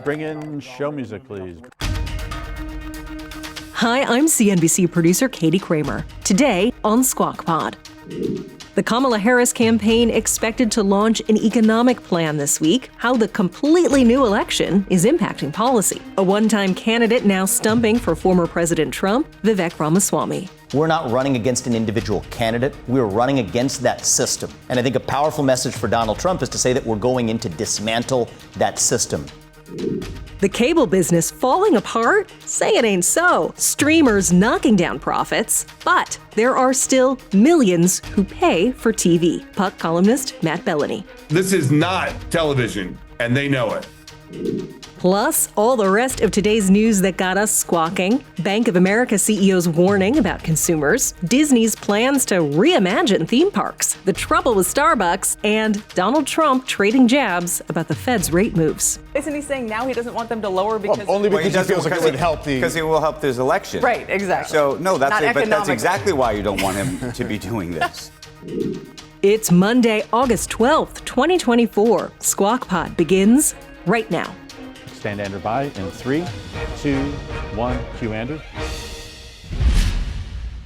Bring in show music, please. Hi, I'm CNBC producer Katie Kramer. Today on Squawk Pod. The Kamala Harris campaign expected to launch an economic plan this week, how the completely new election is impacting policy. A one-time candidate now stumping for former President Trump, Vivek Ramaswamy. We're not running against an individual candidate. We're running against that system. And I think a powerful message for Donald Trump is to say that we're going in to dismantle that system. The cable business falling apart? Say it ain't so. Streamers knocking down profits. But there are still millions who pay for TV. Puck columnist Matt Belloni. This is not television, and they know it. Plus, all the rest of today's news that got us squawking. Bank of America CEO's warning about consumers. Disney's plans to reimagine theme parks. The trouble with Starbucks. And Donald Trump trading jabs about the Fed's rate moves. Isn't he saying now he doesn't want them to lower because... Well, only because he feels like it would help the... Because it will help his election. Right, exactly. So, no, that's it, but that's economically. exactly why you don't want him to be doing this. It's Monday, August 12th, 2024. Squawk Pod begins right now. Stand Andrew by in 3, 2, 1. Cue Andrew.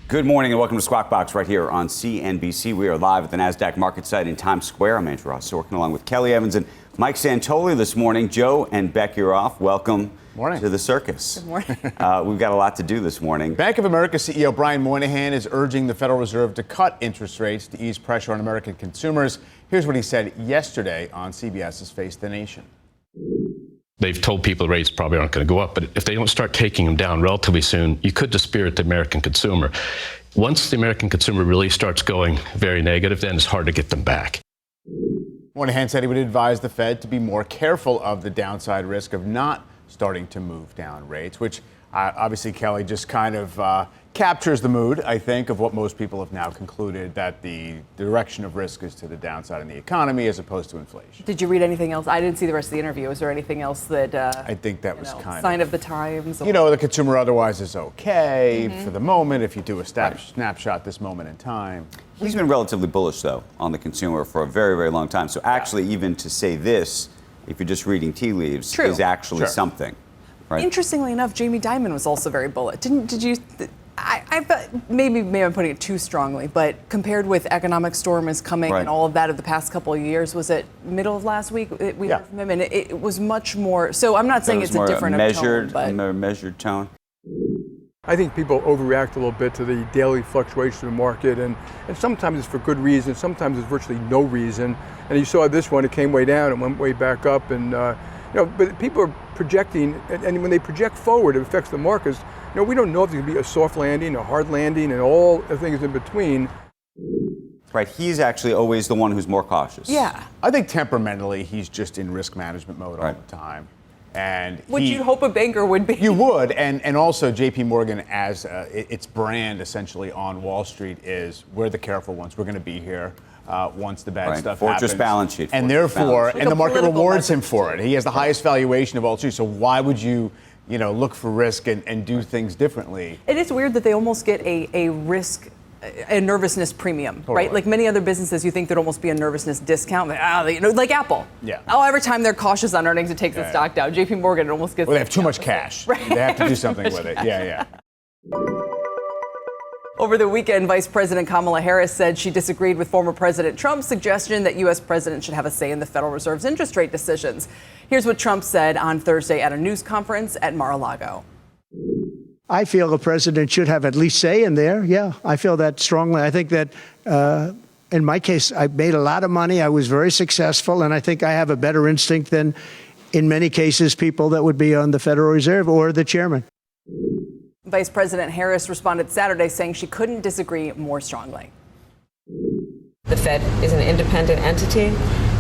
Good morning and welcome to Squawk Box right here on CNBC. We are live at the NASDAQ market site in Times Square. I'm Andrew Ross, working along with Kelly Evans and Mike Santoli this morning. Joe and Becky are off. Welcome to the circus. Good morning. We've got a lot to do this morning. Bank of America CEO Brian Moynihan is urging the Federal Reserve to cut interest rates to ease pressure on American consumers. Here's what he said yesterday on CBS's Face the Nation. They've told people rates probably aren't going to go up, but if they don't start taking them down relatively soon, you could dispirit the American consumer. Once the American consumer really starts going very negative, then it's hard to get them back. Moynihan said he would advise the Fed to be more careful of the downside risk of not starting to move down rates, which obviously, Kelly, just kind of captures the mood, I think, of what most people have now concluded, that the direction of risk is to the downside in the economy as opposed to inflation. Did you read anything else? I didn't see the rest of the interview. Was there anything else that... I think that was kind sign of the times? You know, the consumer otherwise is okay for the moment if you do a snapshot this moment in time. He's been relatively bullish, though, on the consumer for a very, very long time. So actually, even to say this, if you're just reading tea leaves, is actually something. Right? Interestingly enough, Jamie Dimon was also very bullish. Did you... I maybe I'm putting it too strongly, but compared with economic storm is coming and all of that of the past couple of years, was it middle of last week we heard from him, and it was much more. So I'm not saying it's a different measured, tone, but measured tone. I think people overreact a little bit to the daily fluctuation of the market, and sometimes it's for good reason, sometimes it's virtually no reason. And you saw this one; it came way down, it went way back up, and but people are projecting, and when they project forward, it affects the markets. We don't know if there's going to be a soft landing, a hard landing, and all the things in between. Right, he's actually always the one who's more cautious. Yeah. I think temperamentally, he's just in risk management mode all the time. And Which you'd hope a banker would be. You would, and also J.P. Morgan, as its brand essentially on Wall Street, is we're the careful ones. We're going to be here once the bad stuff happens. Fortress balance sheet. And therefore, Like and the market rewards him message. for it. He has the highest valuation of all Street. So why would you look for risk and do things differently? It is weird that they almost get a risk, a nervousness premium, Totally. right? Like many other businesses, you think there'd almost be a nervousness discount. Like Apple. Yeah. Oh, every time they're cautious on earnings, it takes the stock down. J.P. Morgan, it almost gets. Well, they have too much cash. Right. They have to do something with it. Yeah. Over the weekend, Vice President Kamala Harris said she disagreed with former President Trump's suggestion that U.S. presidents should have a say in the Federal Reserve's interest rate decisions. Here's what Trump said on Thursday at a news conference at Mar-a-Lago. I feel a president should have at least say in there. Yeah, I feel that strongly. I think that in my case, I made a lot of money. I was very successful, and I think I have a better instinct than, in many cases, people that would be on the Federal Reserve or the chairman. Vice President Harris responded Saturday saying she couldn't disagree more strongly. The Fed is an independent entity,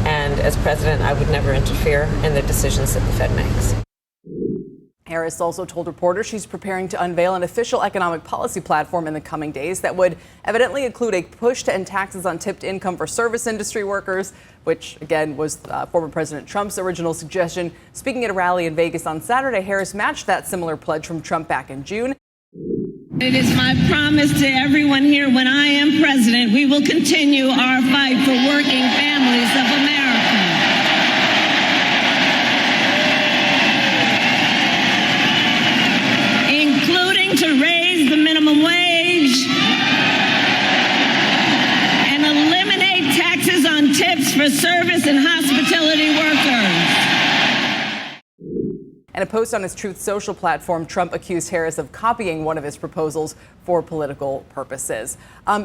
and as president, I would never interfere in the decisions that the Fed makes. Harris also told reporters she's preparing to unveil an official economic policy platform in the coming days that would evidently include a push to end taxes on tipped income for service industry workers, which, again, was former President Trump's original suggestion. Speaking at a rally in Vegas on Saturday, Harris matched that similar pledge from Trump back in June. It is my promise to everyone here, when I am president, we will continue our fight for working families of America. In a post on his Truth Social platform, Trump accused Harris of copying one of his proposals for political purposes.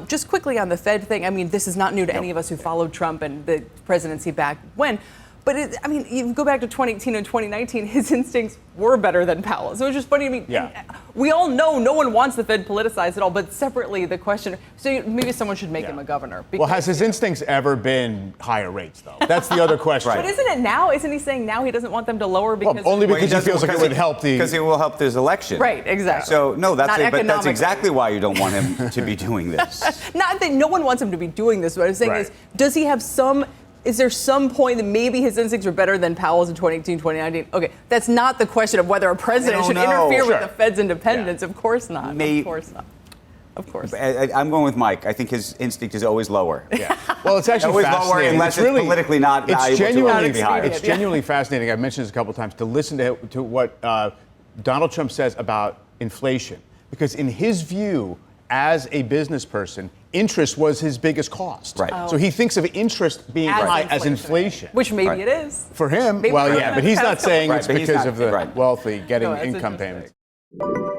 Just quickly on the Fed thing, I mean, this is not new to any of us who followed Trump and the presidency back when. But I mean, you go back to 2018 and 2019, his instincts were better than Powell's. So it's just funny to me. We all know no one wants the Fed politicized at all, but separately the question, so maybe someone should make him a governor. Well, has his instincts ever been higher rates, though? That's the other question. But isn't it now? Isn't he saying now he doesn't want them to lower because... Well, only because he feels like it would help the... Because it will help his election. Right, exactly. So, no, but that's exactly why you don't want him to be doing this. Not that no one wants him to be doing this. What I'm saying is, does he have some... Is there some point that maybe his instincts were better than Powell's in 2018, 2019? Okay, that's not the question of whether a president should interfere with the Fed's independence. Of course not. Of course not. Of course. I'm going with Mike. I think his instinct is always lower. Yeah. Well, it's actually always fascinating. lower unless it's politically not valuable. It's genuinely fascinating. I've mentioned this a couple of times to listen to what Donald Trump says about inflation, because in his view, as a business person, interest was his biggest cost. Right. So he thinks of interest being high as inflation. Which maybe it is. For him, Maybe well, for yeah, him but he's not saying it's but he's because not- of the right. wealthy getting No, that's income interesting. payments.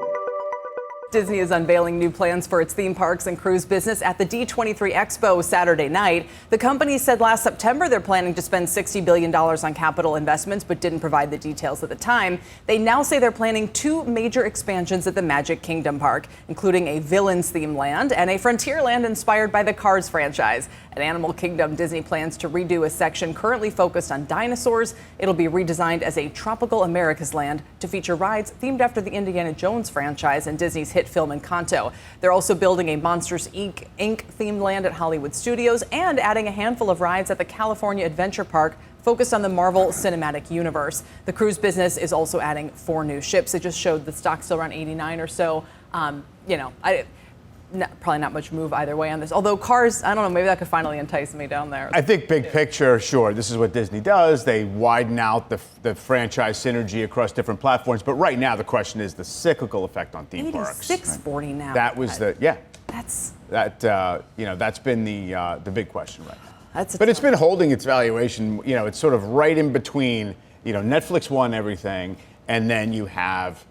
Disney is unveiling new plans for its theme parks and cruise business at the D23 Expo Saturday night. The company said last September they're planning to spend $60 billion on capital investments, but didn't provide the details at the time. They now say they're planning two major expansions at the Magic Kingdom Park, including a villains themed land and a frontier land inspired by the Cars franchise. At Animal Kingdom, Disney plans to redo a section currently focused on dinosaurs. It'll be redesigned as a tropical America's land to feature rides themed after the Indiana Jones franchise and Disney's hit film Encanto. They're also building a Monsters Inc. themed land at Hollywood Studios and adding a handful of rides at the California Adventure Park focused on the Marvel Cinematic Universe. The cruise business is also adding 4 new ships. It just showed the stock still around 89 or so. Probably not much move either way on this. Although Cars, I don't know, maybe that could finally entice me down there. I think big picture, sure, this is what Disney does. They widen out the franchise synergy across different platforms. But right now, the question is the cyclical effect on theme parks. 86.40 now. That was That's been the big question right now. But it's been holding its valuation. You know, it's sort of right in between. You know, Netflix won everything, and then you have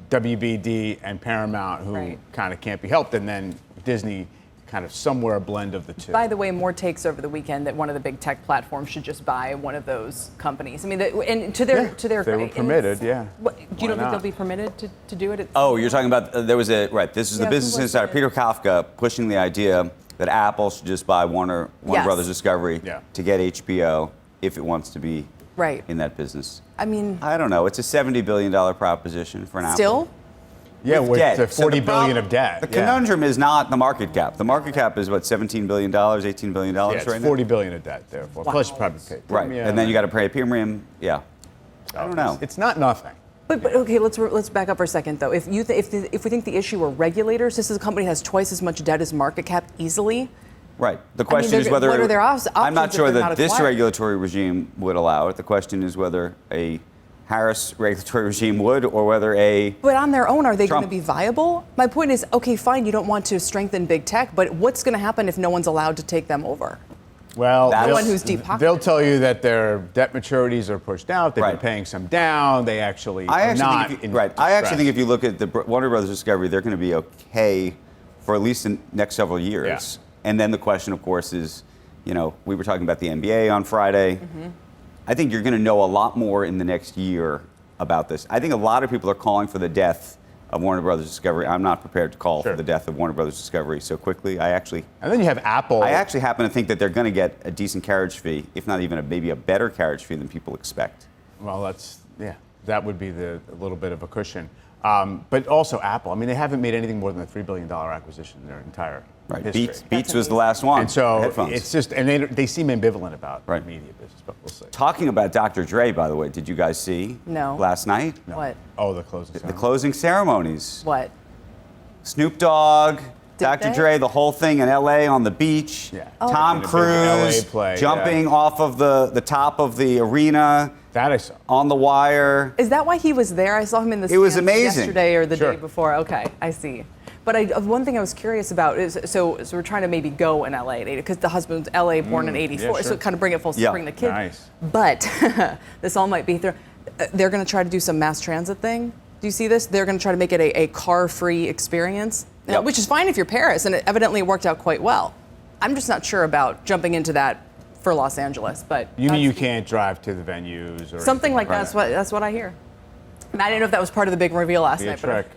WBD and Paramount, who kind of can't be helped, and then Disney, kind of somewhere a blend of the two. By the way, more takes over the weekend that one of the big tech platforms should just buy one of those companies. I mean, and to their they were permitted, do you don't think they'll be permitted to do it? You're talking about this is the Business Insider, Peter Kafka, pushing the idea that Apple should just buy Warner Brothers Discovery to get HBO if it wants to be in that business. I mean, I don't know. It's a $70 billion proposition for an Apple. Still? Yeah, with debt. the $40 billion of debt. The conundrum is not the market cap. The market cap is what, $17 billion, $18 billion it's right now? $40 billion of debt, therefore. Wow. Plus you probably pay. Right, and then you got to pay a premium. Yeah, I don't know. It's not nothing. But okay, let's back up for a second though. If we think the issue were regulators, this is a company that has twice as much debt as market cap easily. Right. The question is whether what are their options I'm not sure if they're that not this acquired? regulatory regime would allow it. The question is whether a Harris regulatory regime would, or whether a But on their own, are they going Trump- to be viable? My point is, okay, fine, you don't want to strengthen big tech, but what's going to happen if no one's allowed to take them over? Well, Anyone who's deep pocketed. they'll tell you that their debt maturities are pushed out. They've been paying some down. They actually are not in I actually distress. think if you look at the Warner Brothers Discovery, they're going to be okay for at least the next several years. Yeah. And then the question, of course, is, we were talking about the NBA on Friday. Mm-hmm. I think you're going to know a lot more in the next year about this. I think a lot of people are calling for the death of Warner Brothers Discovery. I'm not prepared to call for the death of Warner Brothers Discovery so quickly. And then you have Apple. I actually happen to think that they're going to get a decent carriage fee, if not even maybe a better carriage fee than people expect. Well, that would be a little bit of a cushion. But also Apple. I mean, they haven't made anything more than a $3 billion acquisition in their entire history. Beats was the last one. And so headphones. it's just, and they seem ambivalent about the media business, but we'll see. Talking about Dr. Dre, by the way, did you guys see last night? No. What? Oh, the closing ceremony. The closing ceremonies. What? Snoop Dogg, Dr. they? Dre, the whole thing in LA on the beach. Yeah. Tom In a big Cruise LA play, jumping off of the top of the arena. That I saw. On the wire. Is that why he was there? I saw him in the It was stands amazing. yesterday or the Sure. day before. Okay, I see. But one thing I was curious about is, so we're trying to maybe go in LA because the husband's LA born in '84, yeah, so sure. kind of bring it full, Yeah. bring the kid. Nice. But this all might be through. they're going to try to do some mass transit thing. Do you see this? They're going to try to make it a car-free experience, which is fine if you're Paris, and it evidently worked out quite well. I'm just not sure about jumping into that for Los Angeles, but you mean you can't drive to the venues or something like that? That's what I hear. And I didn't know if that was part of the big reveal last night. But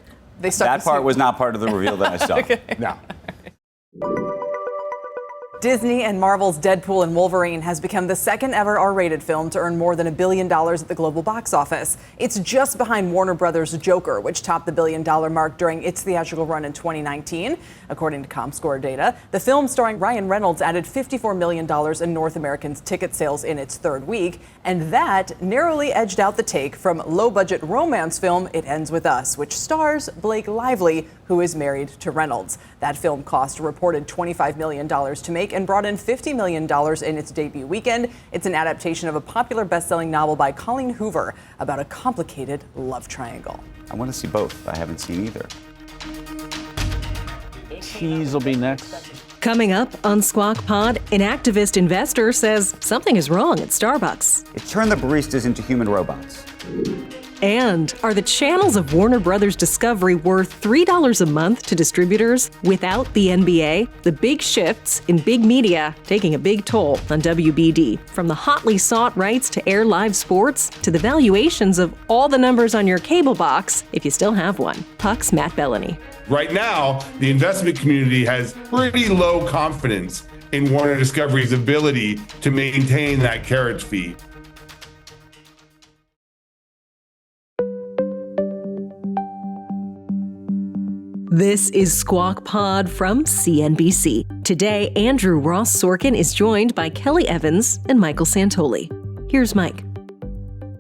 they stuck that part was not part of the reveal that I saw. Okay. No. Disney and Marvel's Deadpool and Wolverine has become the second ever R-rated film to earn more than $1 billion at the global box office. It's just behind Warner Brothers' Joker, which topped the $1 billion mark during its theatrical run in 2019. According to ComScore data, the film starring Ryan Reynolds added $54 million in North American ticket sales in its third week, and that narrowly edged out the take from low-budget romance film It Ends With Us, which stars Blake Lively, who is married to Reynolds. That film cost a reported $25 million to make and brought in $50 million in its debut weekend. It's an adaptation of a popular best-selling novel by Colleen Hoover about a complicated love triangle. I want to see both. I haven't seen either. Cheese will be next. Coming up on Squawk Pod, an activist investor says something is wrong at Starbucks. It turned the baristas into human robots. And are the channels of Warner Brothers Discovery worth $3 a month to distributors without the NBA? The big shifts in big media taking a big toll on WBD. From the hotly sought rights to air live sports to the valuations of all the numbers on your cable box, if you still have one. Puck's Matt Belloni. Right now, the investment community has pretty low confidence in Warner Discovery's ability to maintain that carriage fee. This is Squawk Pod from CNBC. Today, Andrew Ross Sorkin is joined by Kelly Evans and Michael Santoli. Here's Mike.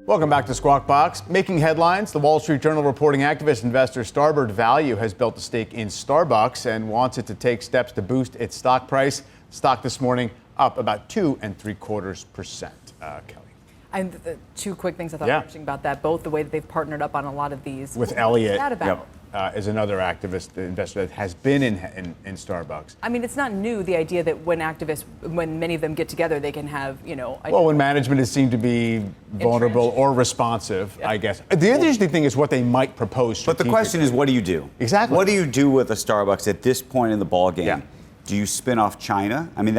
Welcome back to Squawk Box. Making headlines, the Wall Street Journal reporting activist investor Starboard Value has built a stake in Starbucks and wants it to take steps to boost its stock price. Stock this morning up about 2.75%. Kelly. Two quick things I thought were interesting about that. Both the way that they've partnered up on a lot of these. With Elliott. What's that about? Is another activist investor that has been in Starbucks. I mean, it's not new, the idea that when many of them get together, they can have, Well, when management is seen to be vulnerable or responsive, I guess. The interesting thing is what they might propose. But the question is, what do you do? Exactly. What do you do with a Starbucks at this point in the ballgame? Yeah. Do you spin off China? I mean,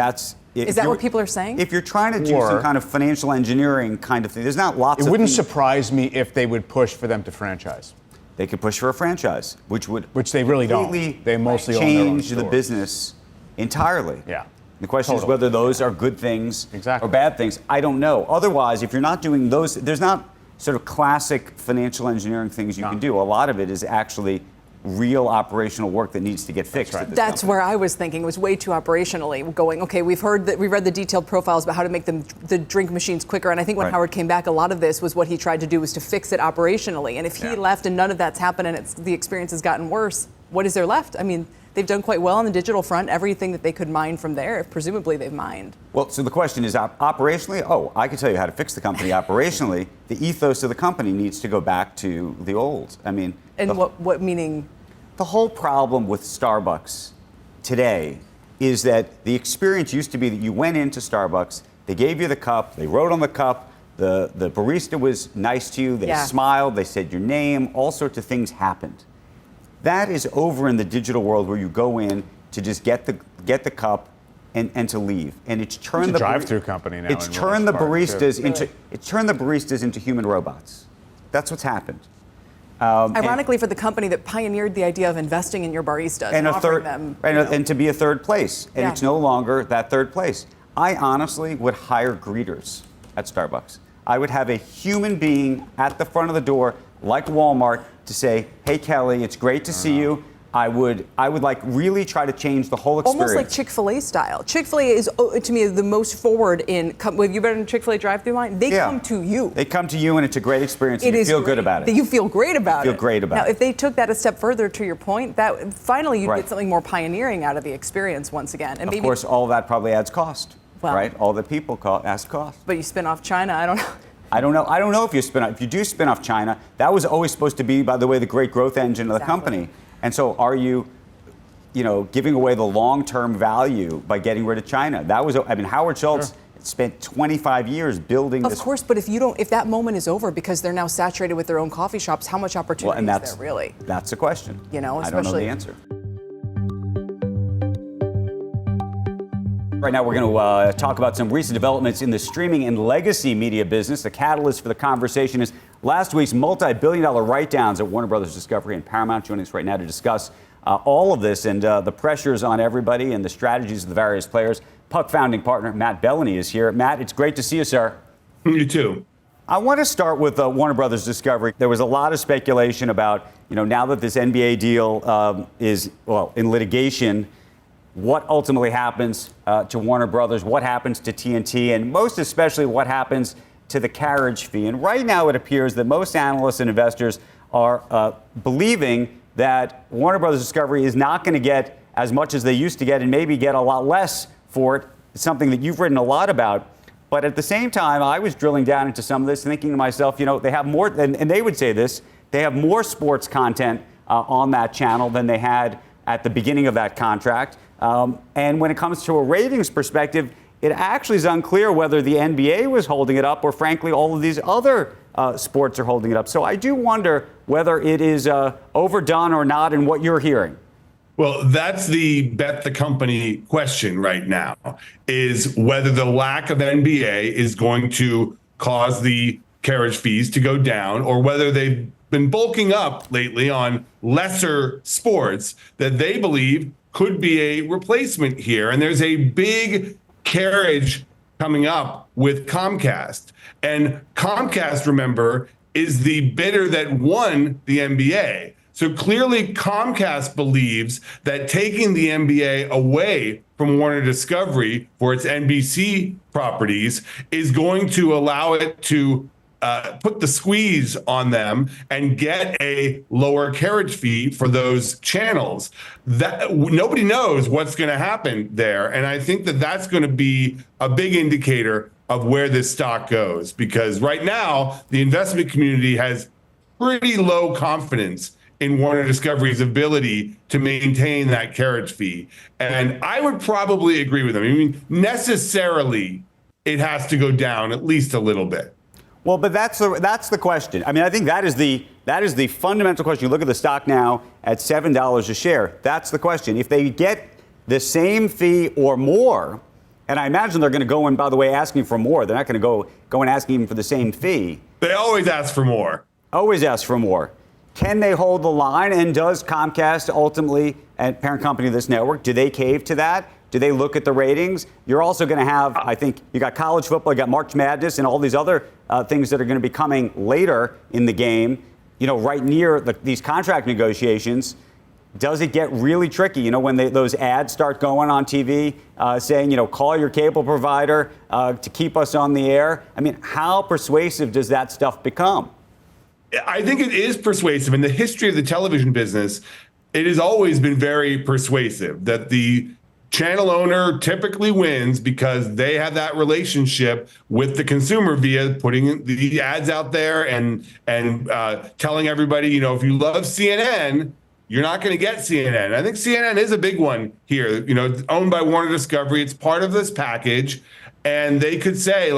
is that what people are saying? If you're trying to do some kind of financial engineering kind of thing, there's not lots of. It wouldn't surprise me if they would push for them to franchise. They could push for a franchise, which they really don't. They mostly change the business entirely. Yeah. The question is whether those are good things or bad things. I don't know. Otherwise, if you're not doing those, there's not sort of classic financial engineering things you can do. A lot of it is actually real operational work that needs to get fixed. That's where I was thinking. It was way too operationally going, okay, we read the detailed profiles about how to make the drink machines quicker. And I think when Howard came back, a lot of this was what he tried to do was to fix it operationally. And if he left and none of that's happened and the experience has gotten worse, what is there left? I mean, they've done quite well on the digital front. Everything that they could mine from there, presumably they've mined. Well, so the question is operationally, I can tell you how to fix the company operationally. The ethos of the company needs to go back to the old. I mean, and what meaning? The whole problem with Starbucks today is that the experience used to be that you went into Starbucks, they gave you the cup, they wrote on the cup, the barista was nice to you, they smiled, they said your name, all sorts of things happened. That is over in the digital world where you go in to just get the cup and to leave. And it's turned the drive-through company now. It's turned the baristas into human robots. That's what's happened. Ironically, for the company that pioneered the idea of investing in your baristas and offering them, and to be a third place, and it's no longer that third place. I honestly would hire greeters at Starbucks. I would have a human being at the front of the door, like Walmart, to say, "Hey, Kelly, it's great to see you." I would like really try to change the whole experience. Almost like Chick-fil-A style. Chick-fil-A is, to me, the most forward in. Have you been in a Chick-fil-A drive-through line? They come to you. They come to you, and it's a great experience. And you feel good about it. You feel great about it. Feel great about it. Now, if they took that a step further, to your point, that finally you'd get something more pioneering out of the experience once again. And of course, all that probably adds cost, right? All that people adds cost. But you spin off China, I don't know. I don't know if you spin off. If you do spin off China, that was always supposed to be, by the way, the great growth engine of the company. And so, are you? Giving away the long-term value by getting rid of China. That was, Howard Schultz spent 25 years building this. Of course, but if that moment is over because they're now saturated with their own coffee shops, how much opportunity is there really? That's the question. You know, I don't know the answer. Right now, we're going to talk about some recent developments in the streaming and legacy media business. The catalyst for the conversation is last week's multi-billion-dollar write-downs at Warner Brothers Discovery and Paramount. Joining us right now to discuss all of this and the pressures on everybody and the strategies of the various players. Puck founding partner Matt Belloni is here. Matt, it's great to see you, sir. You too. I want to start with Warner Brothers Discovery. There was a lot of speculation about, now that this NBA deal is, in litigation, what ultimately happens to Warner Brothers, what happens to TNT, and most especially what happens to the carriage fee. And right now it appears that most analysts and investors are believing that Warner Brothers Discovery is not going to get as much as they used to get and maybe get a lot less for it. It's something that you've written a lot about. But at the same time, I was drilling down into some of this, thinking to myself, they have more, and they would say this, they have more sports content on that channel than they had at the beginning of that contract. And when it comes to a ratings perspective, it actually is unclear whether the NBA was holding it up or, frankly, all of these other sports are holding it up. So I do wonder whether it is overdone or not and what you're hearing. Well, that's the bet the company question right now, is whether the lack of NBA is going to cause the carriage fees to go down or whether they've been bulking up lately on lesser sports that they believe could be a replacement here. And there's a big carriage coming up with Comcast. And Comcast, remember, is the bidder that won the NBA. So clearly Comcast believes that taking the NBA away from Warner Discovery for its NBC properties is going to allow it to put the squeeze on them and get a lower carriage fee for those channels. That nobody knows what's going to happen there. And I think that that's going to be a big indicator of where this stock goes, because right now the investment community has pretty low confidence in Warner Discovery's ability to maintain that carriage fee. And I would probably agree with them. I mean, necessarily it has to go down at least a little bit. Well, but that's the question. I mean, I think that is the fundamental question. You look at the stock now at $7 a share. That's the question. If they get the same fee or more, and I imagine they're going to go in, by the way, asking for more. They're not going to go and ask even for the same fee. They always ask for more. Always ask for more. Can they hold the line? And does Comcast ultimately, and parent company of this network, do they cave to that? Do they look at the ratings? You're also going to have, I think, you got college football, you got March Madness, and all these other things that are going to be coming later in the game, right near these contract negotiations. Does it get really tricky, when those ads start going on TV saying, call your cable provider to keep us on the air? I mean, how persuasive does that stuff become? I think it is persuasive. In the history of the television business, it has always been very persuasive that the channel owner typically wins because they have that relationship with the consumer via putting the ads out there and telling everybody, if you love CNN, you're not going to get CNN. I think CNN is a big one here, owned by Warner Discovery. It's part of this package. And they could say,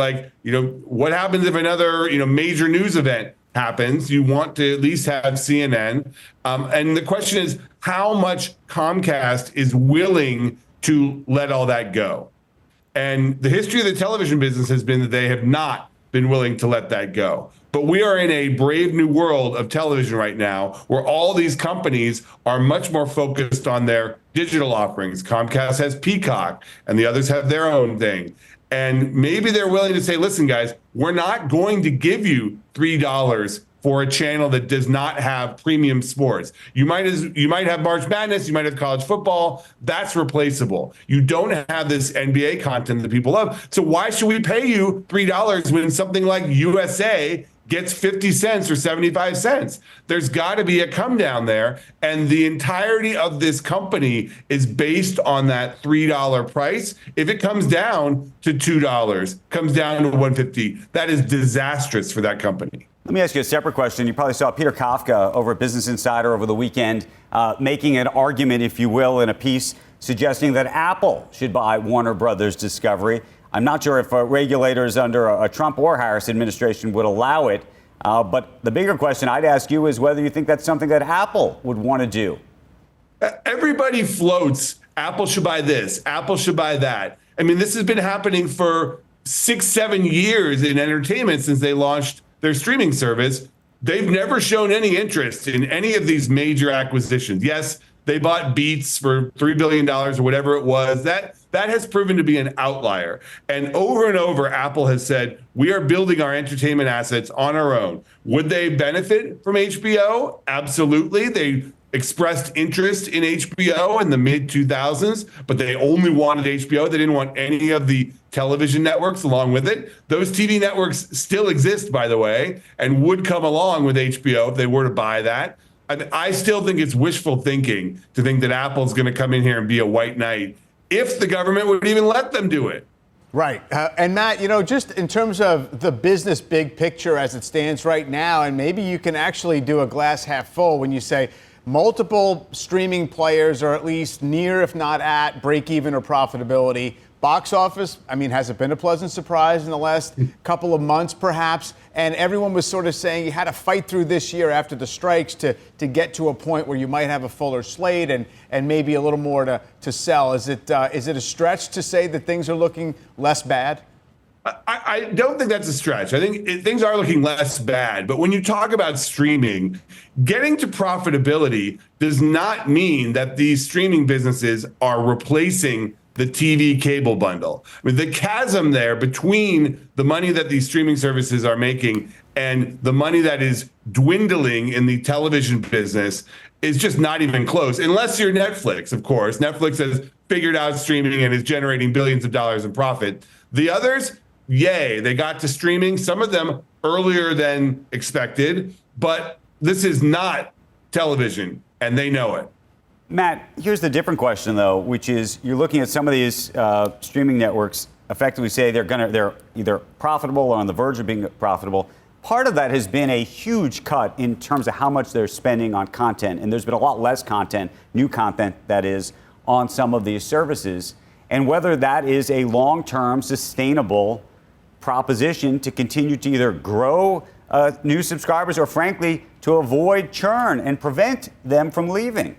what happens if another, major news event happens? You want to at least have CNN. And the question is how much Comcast is willing to let all that go. And the history of the television business has been that they have not been willing to let that go. But we are in a brave new world of television right now where all these companies are much more focused on their digital offerings. Comcast has Peacock and the others have their own thing. And maybe they're willing to say, listen, guys, we're not going to give you $3 for a channel that does not have premium sports. You might have March Madness, you might have college football. That's replaceable. You don't have this NBA content that people love. So why should we pay you $3 when something like USA gets 50 cents or 75 cents? There's got to be a come down there. And the entirety of this company is based on that $3 price. If it comes down to $2, comes down to $1.50, that is disastrous for that company. Let me ask you a separate question. You probably saw Peter Kafka over at Business Insider over the weekend making an argument, if you will, in a piece suggesting that Apple should buy Warner Brothers Discovery. I'm not sure if regulators under a Trump or Harris administration would allow it. But the bigger question I'd ask you is whether you think that's something that Apple would want to do. Everybody floats. Apple should buy this. Apple should buy that. I mean, this has been happening for 6-7 years in entertainment since they launched their streaming service. They've never shown any interest in any of these major acquisitions. Yes, they bought Beats for $3 billion or whatever it was. That has proven to be an outlier. And over, Apple has said, we are building our entertainment assets on our own. Would they benefit from HBO? Absolutely. They expressed interest in HBO in the mid-2000s, but they only wanted HBO. They didn't want any of the television networks along with it. Those TV networks still exist, by the way, and would come along with HBO if they were to buy that. I still think it's wishful thinking to think that Apple's going to come in here and be a white knight if the government would even let them do it. Right. And Matt, just in terms of the business big picture as it stands right now, and maybe you can actually do a glass half full when you say multiple streaming players are at least near, if not at, break even or profitability. Box office, has it been a pleasant surprise in the last couple of months, perhaps? And everyone was sort of saying you had to fight through this year after the strikes to get to a point where you might have a fuller slate and maybe a little more to sell. Is it a stretch to say that things are looking less bad? I don't think that's a stretch. I think things are looking less bad. But when you talk about streaming, getting to profitability does not mean that these streaming businesses are replacing the TV cable bundle. The chasm there between the money that these streaming services are making and the money that is dwindling in the television business is just not even close, unless you're Netflix, of course. Netflix has figured out streaming and is generating billions of dollars in profit. The others, yay, they got to streaming, some of them earlier than expected, but this is not television, and they know it. Matt, here's the different question, though, which is you're looking at some of these streaming networks effectively say they're either profitable or on the verge of being profitable. Part of that has been a huge cut in terms of how much they're spending on content, and there's been a lot less content, new content that is, on some of these services, and whether that is a long-term sustainable proposition to continue to either grow new subscribers or, frankly, to avoid churn and prevent them from leaving.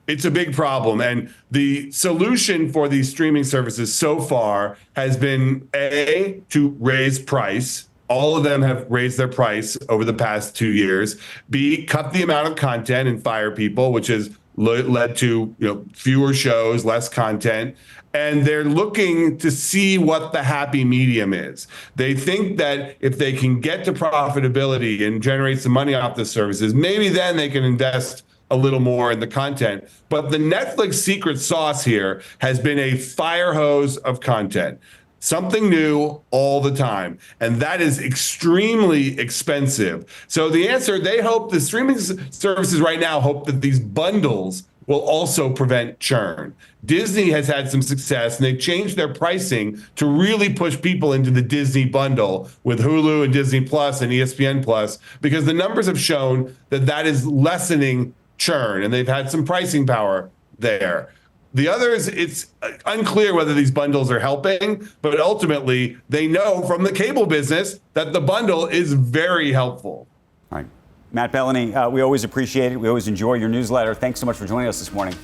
It's a big problem. And the solution for these streaming services so far has been, A, to raise price. All of them have raised their price over the past 2 years. B, cut the amount of content and fire people, which has led to fewer shows, less content. And they're looking to see what the happy medium is. They think that if they can get to profitability and generate some money off the services, maybe then they can invest a little more in the content. But the Netflix secret sauce here has been a fire hose of content. Something new all the time. And that is extremely expensive. So the answer, they hope, the streaming services right now hope that these bundles will also prevent churn. Disney has had some success, and they've changed their pricing to really push people into the Disney bundle with Hulu and Disney Plus and ESPN Plus, because the numbers have shown that that is lessening churn, and they've had some pricing power there. The others, it's unclear whether these bundles are helping, but ultimately they know from the cable business that the bundle is very helpful. All right. Matt Belloni, we always appreciate it. We always enjoy your newsletter. Thanks so much for joining us this morning.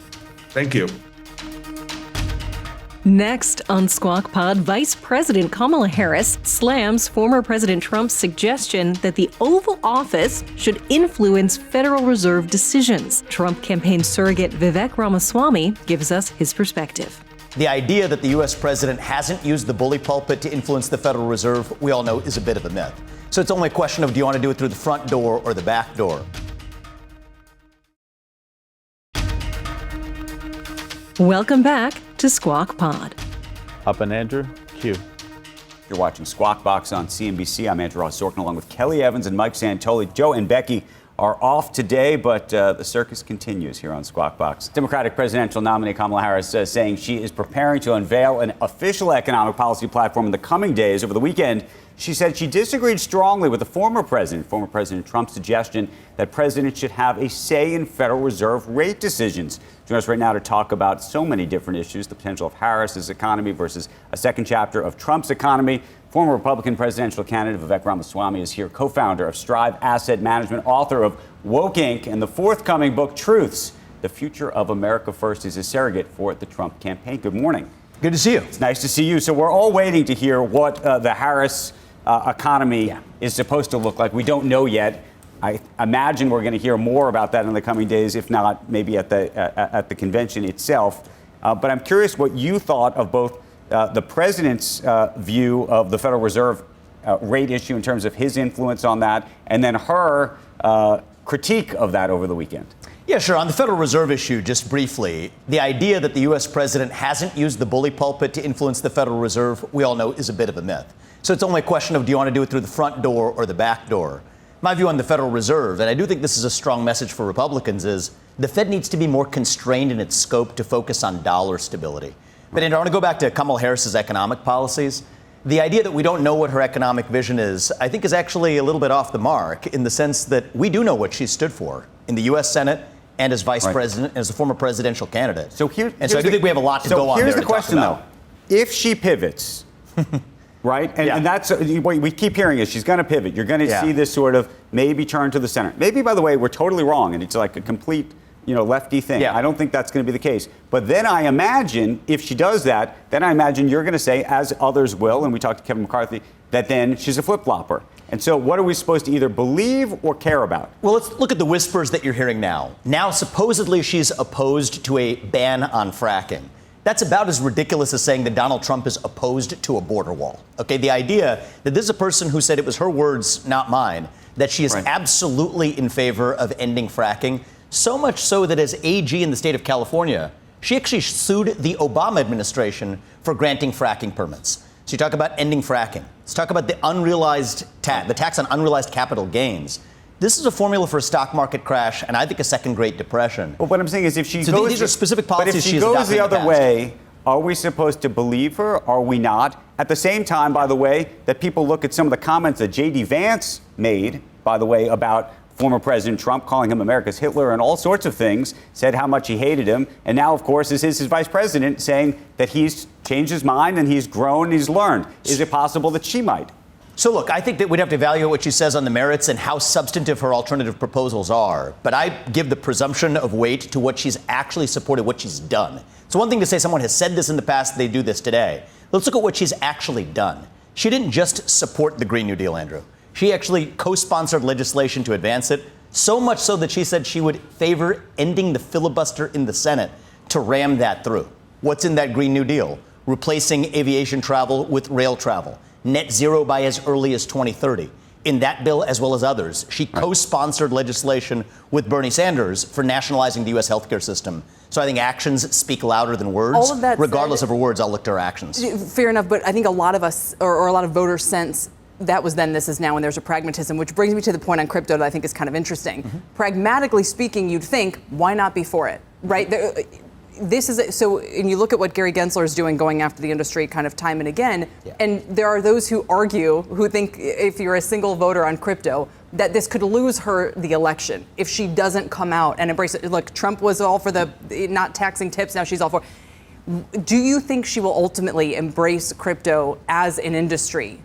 Thank you. Next on Squawk Pod, Vice President Kamala Harris slams former President Trump's suggestion that the Oval Office should influence Federal Reserve decisions. Trump campaign surrogate Vivek Ramaswamy gives us his perspective. The idea that the U.S. president hasn't used the bully pulpit to influence the Federal Reserve, we all know, is a bit of a myth. So it's only a question of, do you want to do it through the front door or the back door? Welcome back to Squawk Pod. Up and Andrew, Q. You're watching Squawk Box on CNBC. I'm Andrew Ross Sorkin, along with Kelly Evans and Mike Santoli. Joe and Becky are off today, but the circus continues here on Squawk Box. Democratic presidential nominee Kamala Harris saying she is preparing to unveil an official economic policy platform in the coming days. Over the weekend, she said she disagreed strongly with the former President Trump's suggestion that presidents should have a say in Federal Reserve rate decisions. Joining us right now to talk about so many different issues, the potential of Harris's economy versus a second chapter of Trump's economy. Former Republican presidential candidate Vivek Ramaswamy is here, co-founder of Strive Asset Management, author of Woke Inc. and the forthcoming book, Truths, The Future of America First, is a surrogate for the Trump campaign. Good morning. Good to see you. It's nice to see you. So we're all waiting to hear what the Harris economy is supposed to look like. We don't know yet. I imagine we're going to hear more about that in the coming days, if not maybe at the convention itself. But I'm curious what you thought of both the president's view of the Federal Reserve rate issue in terms of his influence on that, and then her critique of that over the weekend. Yeah, sure. On the Federal Reserve issue, just briefly, the idea that the U.S. president hasn't used the bully pulpit to influence the Federal Reserve, we all know, is a bit of a myth. So it's only a question of, do you want to do it through the front door or the back door? My view on the Federal Reserve, and I do think this is a strong message for Republicans, is the Fed needs to be more constrained in its scope to focus on dollar stability. But I want to go back to Kamala Harris's economic policies. The idea that we don't know what her economic vision is, I think, is actually a little bit off the mark in the sense that we do know what she stood for in the U.S. Senate and as vice president, as a former presidential candidate. So I do think we have a lot to go on there. Here's the question, though. If she pivots, right? And that's what we keep hearing is she's going to pivot. You're going to see this sort of maybe turn to the center. Maybe, by the way, we're totally wrong, and it's like a complete lefty thing. Yeah. I don't think that's going to be the case. But then I imagine if she does that, then I imagine you're going to say, as others will, and we talked to Kevin McCarthy, that then she's a flip-flopper. And so what are we supposed to either believe or care about? Well, let's look at the whispers that you're hearing now. Now, supposedly, she's opposed to a ban on fracking. That's about as ridiculous as saying that Donald Trump is opposed to a border wall. Okay, the idea that this is a person who said, it was her words, not mine, that she is absolutely in favor of ending fracking. So much so that as AG in the state of California, she actually sued the Obama administration for granting fracking permits. So you talk about ending fracking. Let's talk about the unrealized tax, the tax on unrealized capital gains. This is a formula for a stock market crash, and I think a second Great Depression. But what I'm saying is, if she goes, these are specific policies. But if she goes the other way, are we supposed to believe her? Are we not? At the same time, by the way, that people look at some of the comments that J.D. Vance made, by the way, about former President Trump, calling him America's Hitler and all sorts of things, said how much he hated him. And now, of course, is his vice president saying that he's changed his mind and he's grown and he's learned. Is it possible that she might? So, look, I think that we'd have to evaluate what she says on the merits and how substantive her alternative proposals are. But I give the presumption of weight to what she's actually supported, what she's done. It's one thing to say someone has said this in the past, they do this today. Let's look at what she's actually done. She didn't just support the Green New Deal, Andrew. She actually co-sponsored legislation to advance it, so much so that she said she would favor ending the filibuster in the Senate to ram that through. What's in that Green New Deal? Replacing aviation travel with rail travel. Net zero by as early as 2030. In that bill, as well as others, she co-sponsored legislation with Bernie Sanders for nationalizing the U.S. healthcare system. So I think actions speak louder than words. All of that regardless said, of her words, I'll look to her actions. Fair enough, but I think a lot of us, or a lot of voters, sense that was then, this is now, and there's a pragmatism, which brings me to the point on crypto that I think is kind of interesting. Pragmatically speaking, you'd think, why not be for it, right? This is so, and you look at what Gary Gensler is doing, going after the industry kind of time and again, and there are those who argue, who think if you're a single voter on crypto, that this could lose her the election if she doesn't come out and embrace it. Look, Trump was all for the not taxing tips, now she's all for. Do you think she will ultimately embrace crypto as an industry?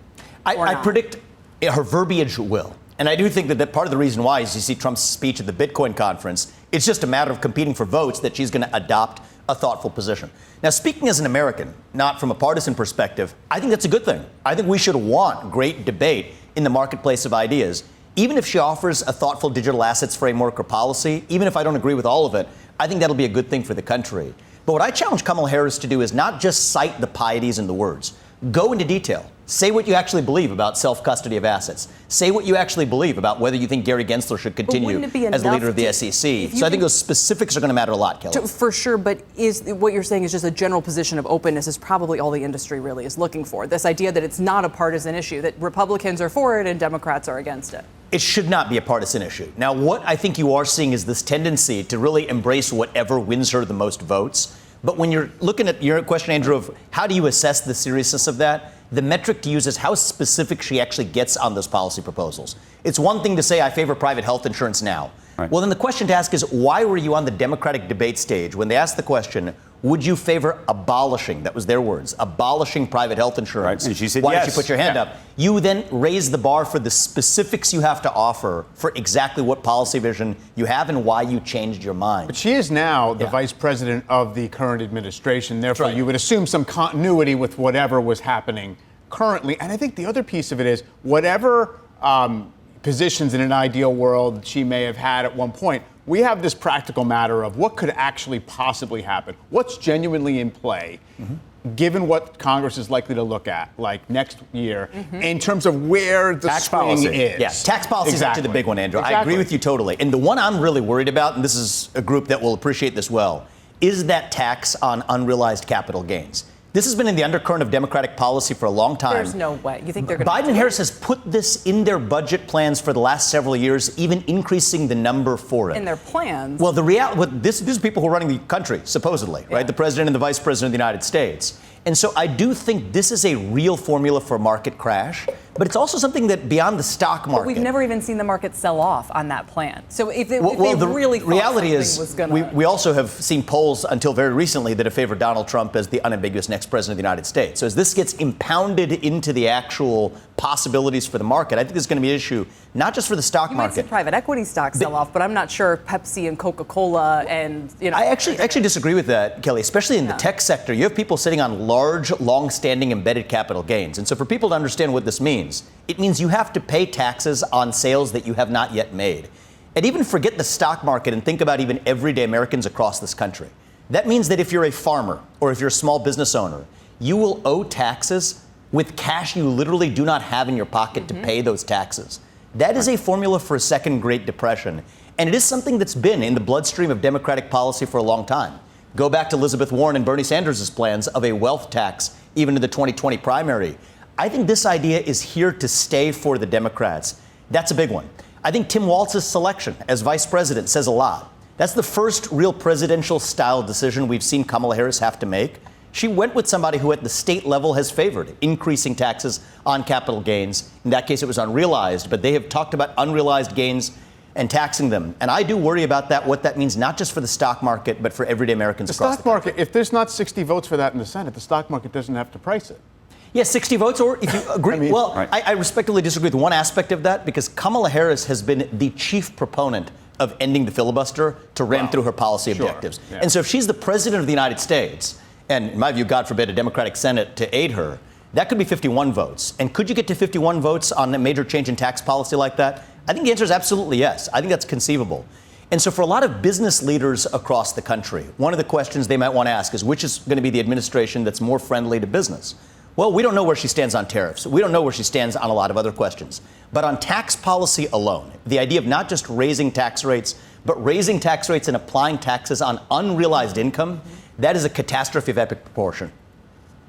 I predict her verbiage will. And I do think that part of the reason why is you see Trump's speech at the Bitcoin conference. It's just a matter of competing for votes that she's going to adopt a thoughtful position. Now, speaking as an American, not from a partisan perspective, I think that's a good thing. I think we should want great debate in the marketplace of ideas. Even if she offers a thoughtful digital assets framework or policy, even if I don't agree with all of it, I think that'll be a good thing for the country. But what I challenge Kamala Harris to do is not just cite the pieties in the words. Go into detail. Say what you actually believe about self-custody of assets. Say what you actually believe about whether you think Gary Gensler should continue as the leader of the SEC. So I think those specifics are going to matter a lot, Kelly. For sure, but is what you're saying is just a general position of openness is probably all the industry really is looking for. This idea that it's not a partisan issue, that Republicans are for it and Democrats are against it. It should not be a partisan issue. Now, what I think you are seeing is this tendency to really embrace whatever wins her the most votes. But when you're looking at your question, Andrew, of how do you assess the seriousness of that, the metric to use is how specific she actually gets on those policy proposals. It's one thing to say, I favor private health insurance now. Right. Well, then the question to ask is, why were you on the Democratic debate stage when they asked the question, would you favor abolishing, that was their words, abolishing private health insurance? Right. And she said why yes. don't you put your hand up? You then raise the bar for the specifics you have to offer for exactly what policy vision you have and why you changed your mind. But she is now the vice president of the current administration. Therefore, you would assume some continuity with whatever was happening currently. And I think the other piece of it is whatever positions in an ideal world she may have had at one point, we have this practical matter of what could actually possibly happen. What's genuinely in play, given what Congress is likely to look at, like next year, in terms of where the tax swing policy is. Yeah, tax policy is actually the big one, Andrew. I agree with you totally. And the one I'm really worried about, and this is a group that will appreciate this well, is that tax on unrealized capital gains. This has been in the undercurrent of Democratic policy for a long time. There's no way. You think they're going to Biden and Harris has put this in their budget plans for the last several years, even increasing the number for it. in their plans? Well, these are people who are running the country, supposedly, right? The president and the vice president of the United States. And so I do think this is a real formula for market crash, but it's also something that beyond the stock market. But we've never even seen the market sell off on that plan. So if they the really thought reality something was going to... we also have seen polls until very recently that have favored Donald Trump as the unambiguous next president of the United States. So as this gets impounded into the actual possibilities for the market, I think this is going to be an issue not just for the stock market. You might see private equity stocks sell off, but I'm not sure Pepsi and Coca-Cola and, I actually disagree with that, Kelly, especially in the tech sector. You have people sitting on large, long-standing embedded capital gains. And so for people to understand what this means, it means you have to pay taxes on sales that you have not yet made. And even forget the stock market and think about even everyday Americans across this country. That means that if you're a farmer or if you're a small business owner, you will owe taxes with cash you literally do not have in your pocket to pay those taxes. That is a formula for a second Great Depression. And it is something that's been in the bloodstream of Democratic policy for a long time. Go back to Elizabeth Warren and Bernie Sanders' plans of a wealth tax, even in the 2020 primary. I think this idea is here to stay for the Democrats. That's a big one. I think Tim Walz's selection as vice president says a lot. That's the first real presidential style decision we've seen Kamala Harris have to make. She went with somebody who at the state level has favored increasing taxes on capital gains. In that case, it was unrealized, but they have talked about unrealized gains and taxing them. And I do worry about that, what that means, not just for the stock market, but for everyday Americans across the country. The stock market, if there's not 60 votes for that in the Senate, the stock market doesn't have to price it. Yes, 60 votes, or if you agree. I respectfully disagree with one aspect of that, because Kamala Harris has been the chief proponent of ending the filibuster to ram through her policy objectives. Yeah. And so if she's the president of the United States, and in my view, God forbid, a Democratic Senate to aid her, that could be 51 votes. And could you get to 51 votes on a major change in tax policy like that? I think the answer is absolutely yes. I think that's conceivable. And so for a lot of business leaders across the country, one of the questions they might want to ask is which is going to be the administration that's more friendly to business? Well, we don't know where she stands on tariffs. We don't know where she stands on a lot of other questions. But on tax policy alone, the idea of not just raising tax rates, but raising tax rates and applying taxes on unrealized income, that is a catastrophe of epic proportion.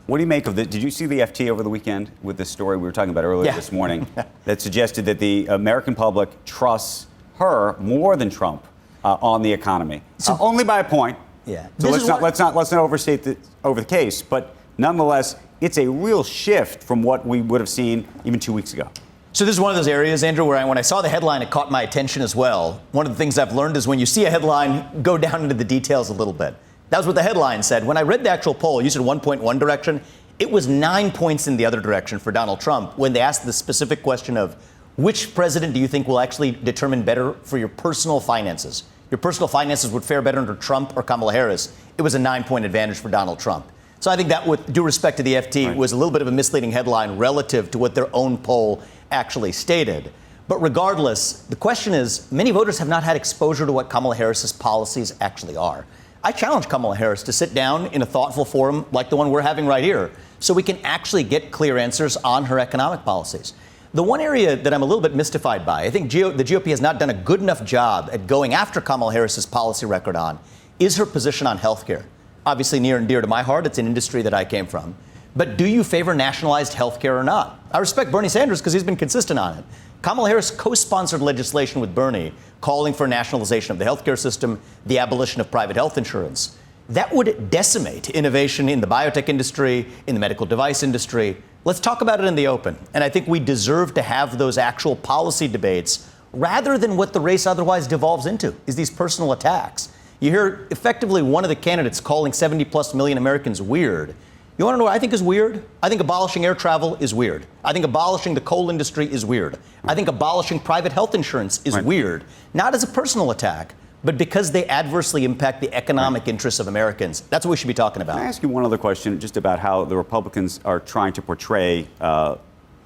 What do you make of the? Did you see the FT over the weekend with this story we were talking about earlier this morning that suggested that the American public trusts her more than Trump on the economy? Only by a point. Yeah. So let's not overstate over the case, but nonetheless, it's a real shift from what we would have seen even 2 weeks ago. So this is one of those areas, Andrew, where when I saw the headline, it caught my attention as well. One of the things I've learned is when you see a headline, go down into the details a little bit. That was what the headline said. When I read the actual poll, you said 1.1 direction. It was 9 points in the other direction for Donald Trump when they asked the specific question of which president do you think will actually determine better for your personal finances? Your personal finances would fare better under Trump or Kamala Harris. It was a 9-point advantage for Donald Trump. So I think that, with due respect to the FT, was a little bit of a misleading headline relative to what their own poll actually stated. But regardless, the question is, many voters have not had exposure to what Kamala Harris's policies actually are. I challenge Kamala Harris to sit down in a thoughtful forum like the one we're having right here so we can actually get clear answers on her economic policies. The one area that I'm a little bit mystified by, I think the GOP has not done a good enough job at going after Kamala Harris's policy record on, is her position on health care. Obviously near and dear to my heart. It's an industry that I came from. But do you favor nationalized health care or not? I respect Bernie Sanders because he's been consistent on it. Kamala Harris co-sponsored legislation with Bernie calling for nationalization of the healthcare system, the abolition of private health insurance. That would decimate innovation in the biotech industry, in the medical device industry. Let's talk about it in the open. And I think we deserve to have those actual policy debates rather than what the race otherwise devolves into, is these personal attacks. You hear effectively one of the candidates calling 70+ million Americans weird. You want to know what I think is weird? I think abolishing air travel is weird. I think abolishing the coal industry is weird. I think abolishing private health insurance is weird. Not as a personal attack, but because they adversely impact the economic interests of Americans. That's what we should be talking about. Can I ask you one other question just about how the Republicans are trying to portray the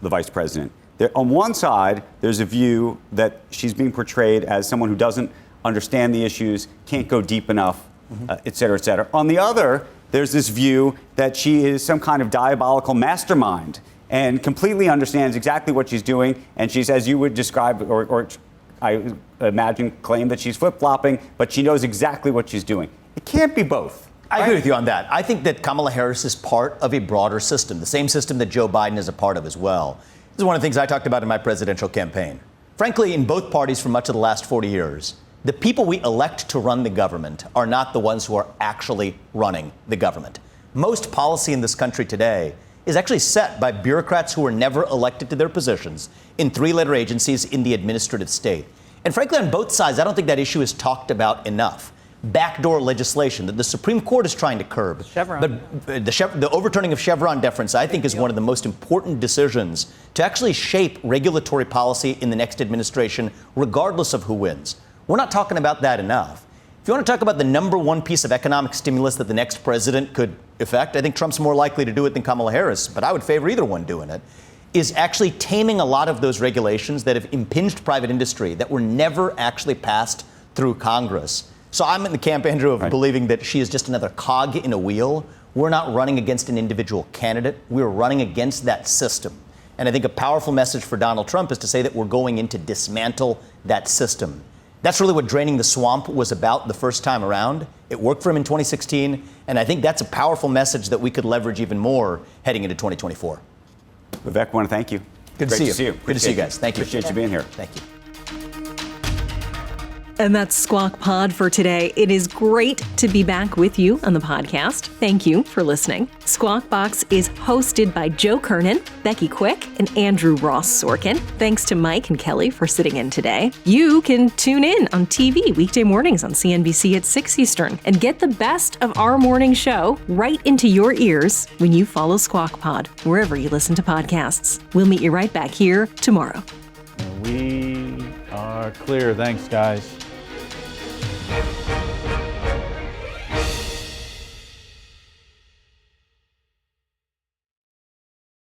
vice president? On one side, there's a view that she's being portrayed as someone who doesn't understand the issues, can't go deep enough, et cetera, et cetera. On the other, there's this view that she is some kind of diabolical mastermind and completely understands exactly what she's doing. And she's, as you would describe, or I imagine, claim that she's flip-flopping, but she knows exactly what she's doing. It can't be both. I agree with you on that. I think that Kamala Harris is part of a broader system, the same system that Joe Biden is a part of as well. This is one of the things I talked about in my presidential campaign. Frankly, in both parties for much of the last 40 years, the people we elect to run the government are not the ones who are actually running the government. Most policy in this country today is actually set by bureaucrats who were never elected to their positions in three-letter agencies in the administrative state. And frankly, on both sides, I don't think that issue is talked about enough. Backdoor legislation that the Supreme Court is trying to curb. Chevron. But the overturning of Chevron deference, I think, is one of the most important decisions to actually shape regulatory policy in the next administration, regardless of who wins. We're not talking about that enough. If you want to talk about the number one piece of economic stimulus that the next president could effect, I think Trump's more likely to do it than Kamala Harris, but I would favor either one doing it, is actually taming a lot of those regulations that have impinged private industry that were never actually passed through Congress. So I'm in the camp, Andrew, of believing that she is just another cog in a wheel. We're not running against an individual candidate. We're running against that system. And I think a powerful message for Donald Trump is to say that we're going in to dismantle that system. That's really what Draining the Swamp was about the first time around. It worked for him in 2016, and I think that's a powerful message that we could leverage even more heading into 2024. Vivek, I want to thank you. Good to see you. Good to see you guys. Thank you. Appreciate you being here. Thank you. And that's Squawk Pod for today. It is great to be back with you on the podcast. Thank you for listening. Squawk Box is hosted by Joe Kernan, Becky Quick, and Andrew Ross Sorkin. Thanks to Mike and Kelly for sitting in today. You can tune in on TV weekday mornings on CNBC at 6 Eastern and get the best of our morning show right into your ears when you follow Squawk Pod, wherever you listen to podcasts. We'll meet you right back here tomorrow. We are clear. Thanks, guys.